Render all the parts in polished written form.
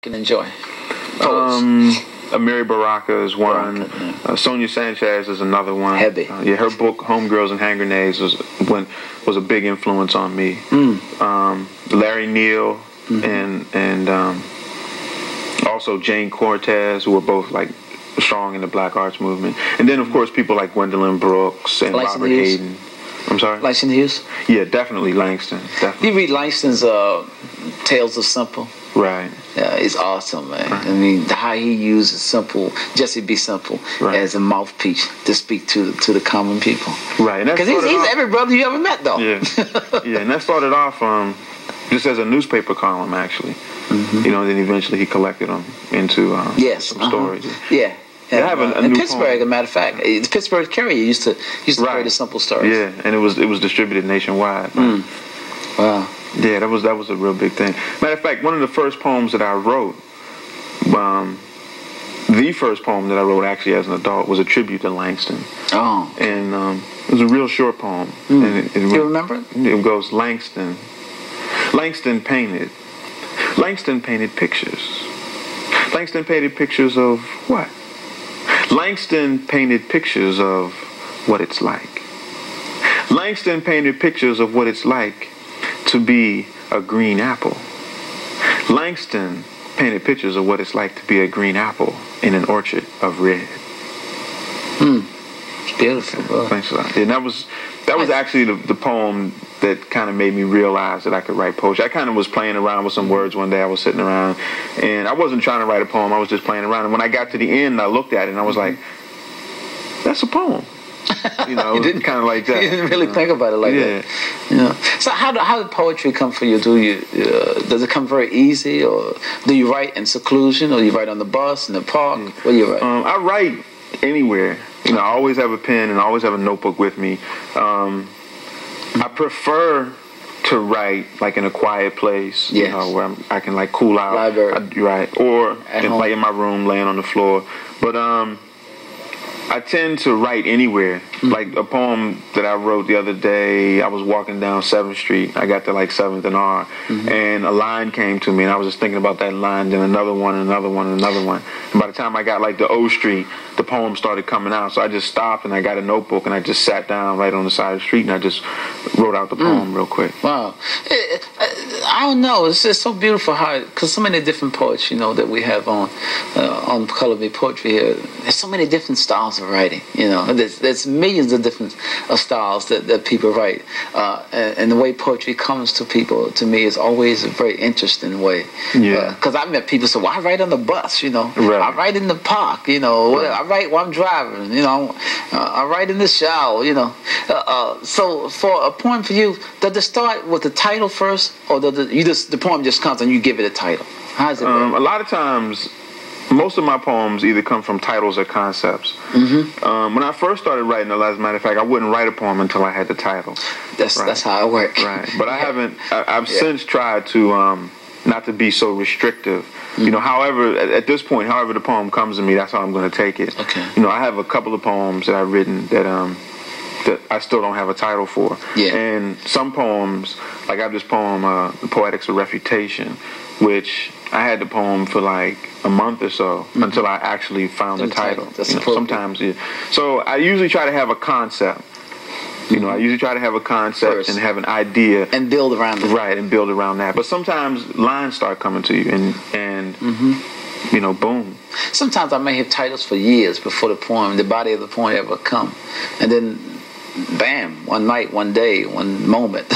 can enjoy? Amiri Baraka is one. Sonia Sanchez is another one. Heavy. Yeah, her book Homegirls and Hand Grenades was a big influence on me. Larry Neal and also Jane Cortez, who were both like strong in the Black Arts movement. And then of course people like Gwendolyn Brooks and Langston Robert Hughes. Hayden. I'm sorry? Langston Hughes? Yeah, definitely Langston. Definitely. You read Langston's Tales of Simple? Right. Yeah, it's awesome, man. Right. I mean, how he uses Simple, Jesse B. Simple, as a mouthpiece to speak to the common people. Right. Because he's every brother you ever met, though. Yeah. Yeah, and that started off just as a newspaper column, actually. You know, then eventually he collected them into some stories. Yeah. I have a in new Pittsburgh, as a matter of fact, the Pittsburgh Courier used to carry the Simple stories. Yeah, and it was distributed nationwide. Wow. Yeah, that was a real big thing. Matter of fact, one of the first poems that I wrote, the first poem that I wrote actually as an adult was a tribute to Langston. Oh. And it was a real short poem. And Do you remember it? It goes, Langston painted pictures. Langston painted pictures of what? Langston painted pictures of what it's like. Langston painted pictures of what it's like to be a green apple. Langston painted pictures of what it's like to be a green apple in an orchard of red. It's beautiful, bro. Thanks a lot. And that was actually the poem that kind of made me realize that I could write poetry. I kind of was playing around with some words one day. I was sitting around, and I wasn't trying to write a poem. I was just playing around. And when I got to the end, I looked at it, and I was like, that's a poem. You know, you didn't kind of like that. You didn't really think about it like that. Yeah. So how did poetry come for you? Does it come very easy, or do you write in seclusion, or you write on the bus, in the park? Where you write? I write anywhere. You know, I always have a pen and I always have a notebook with me. I prefer to write like in a quiet place, you know, where I can like cool out. Library. Or like in my room, laying on the floor. But I tend to write anywhere. Like a poem that I wrote the other day, I was walking down 7th Street. I got to like 7th and R, and a line came to me, and I was just thinking about that line, then another one, and another one, and another one. And by the time I got like to O Street, the poem started coming out. So I just stopped, and I got a notebook, and I just sat down right on the side of the street, and I just wrote out the poem real quick. Wow. I don't know. It's just so beautiful how, because so many different poets, you know, that we have on Color Me Poetry here. There's so many different styles of writing. You know, there's millions of different styles that people write, and the way poetry comes to people, to me, is always a very interesting way. Yeah. Because I've met people say, "Well, I write on the bus," you know. Right. I write in the park, you know. Right. I write while I'm driving, you know. I write in the shower, you know. So for a poem for you, does it start with the title first, or does the poem just comes and you give it a title? How does it work? A lot of times, most of my poems either come from titles or concepts. When I first started writing, as a matter of fact, I wouldn't write a poem until I had the title. That's how it works. Right. But I've since tried to not to be so restrictive. You know, however, at this point, however the poem comes to me, that's how I'm going to take it. Okay. You know, I have a couple of poems that I've written that I still don't have a title for. Yeah. And some poems, like I have this poem, The Poetics of Refutation, which I had the poem for like a month or so until I actually found the title. You know, sometimes, So I usually try to have a concept. You know, I usually try to have a concept first, and have an idea. And build around it. Right, and build around that. But sometimes lines start coming to you and you know, boom. Sometimes I may have titles for years before the body of the poem ever come. And then, bam, one night, one day, one moment,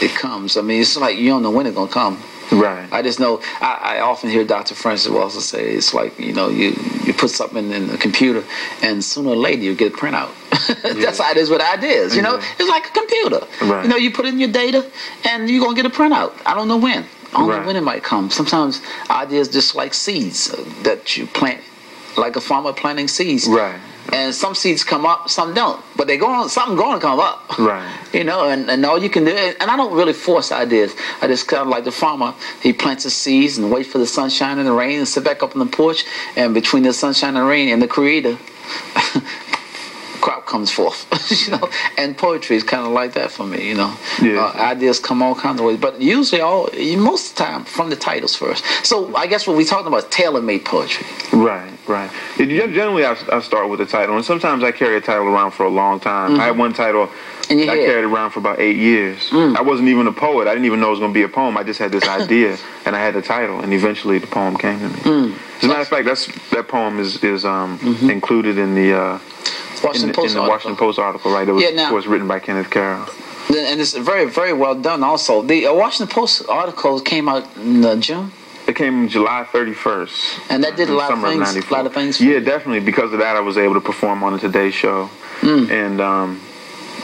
it comes. I mean, it's like you don't know when it's going to come. Right. I just know, I often hear Dr. Francis Walter say, it's like, you know, you put something in the computer and sooner or later you get a printout. That's how it is with ideas, you know. It's like a computer. Right. You know, you put in your data and you're going to get a printout. I don't know when. I don't know when it might come. Sometimes ideas just like seeds that you plant, like a farmer planting seeds. Right. And some seeds come up, some don't. But something going to come up. Right. You know, and all you can do, and I don't really force ideas. I just kind of like the farmer, he plants the seeds and wait for the sunshine and the rain and sit back up on the porch. And between the sunshine and rain and the creator, crop comes forth, you know. And poetry is kind of like that for me, you know. Ideas come all kinds of ways, but usually most of the time from the titles first. So I guess what we're talking about is tailor-made poetry. Right. Generally, I start with a title, and sometimes I carry a title around for a long time. I had one title I carried around for about 8 years. I wasn't even a poet. I didn't even know it was going to be a poem. I just had this idea, and I had the title, and eventually the poem came to me. As a matter of fact, that poem is included in the Washington Post article, right? It was written by Kenneth Carroll. And it's very, very well done also. The Washington Post article came out in June? It came July 31st. And that did a lot of things for you. Definitely. Because of that, I was able to perform on the Today Show. And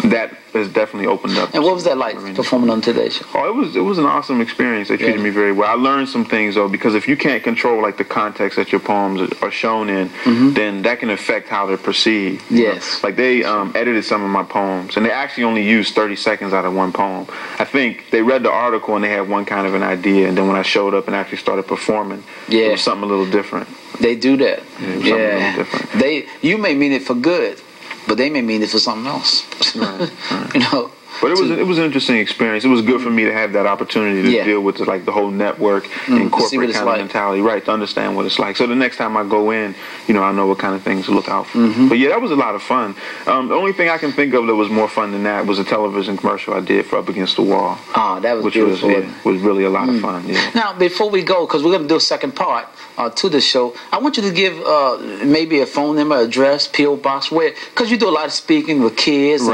that has definitely opened up. And what was that like, performing on Today Show? Oh, it was an awesome experience. They treated me very well. I learned some things, though, because if you can't control like the context that your poems are shown in, then that can affect how they're perceived. Yes. Like they edited some of my poems, and they actually only used 30 seconds out of one poem. I think they read the article and they had one kind of an idea, and then when I showed up and actually started performing, it was something a little different. They do that. Something a little different. You may mean it for good, but they may mean it for something else. Right. You know. But it was an interesting experience. It was good for me to have that opportunity to deal with like the whole network and corporate kind of mentality, right? To understand what it's like. So the next time I go in, you know, I know what kind of things to look out for. But yeah, that was a lot of fun. The only thing I can think of that was more fun than that was a television commercial I did for Up Against the Wall. Ah, that was beautiful. Was really a lot of fun. Yeah. Now, before we go, because we're going to do a second part to the show, I want you to give maybe a phone number, address, P.O. Box, because you do a lot of speaking with kids.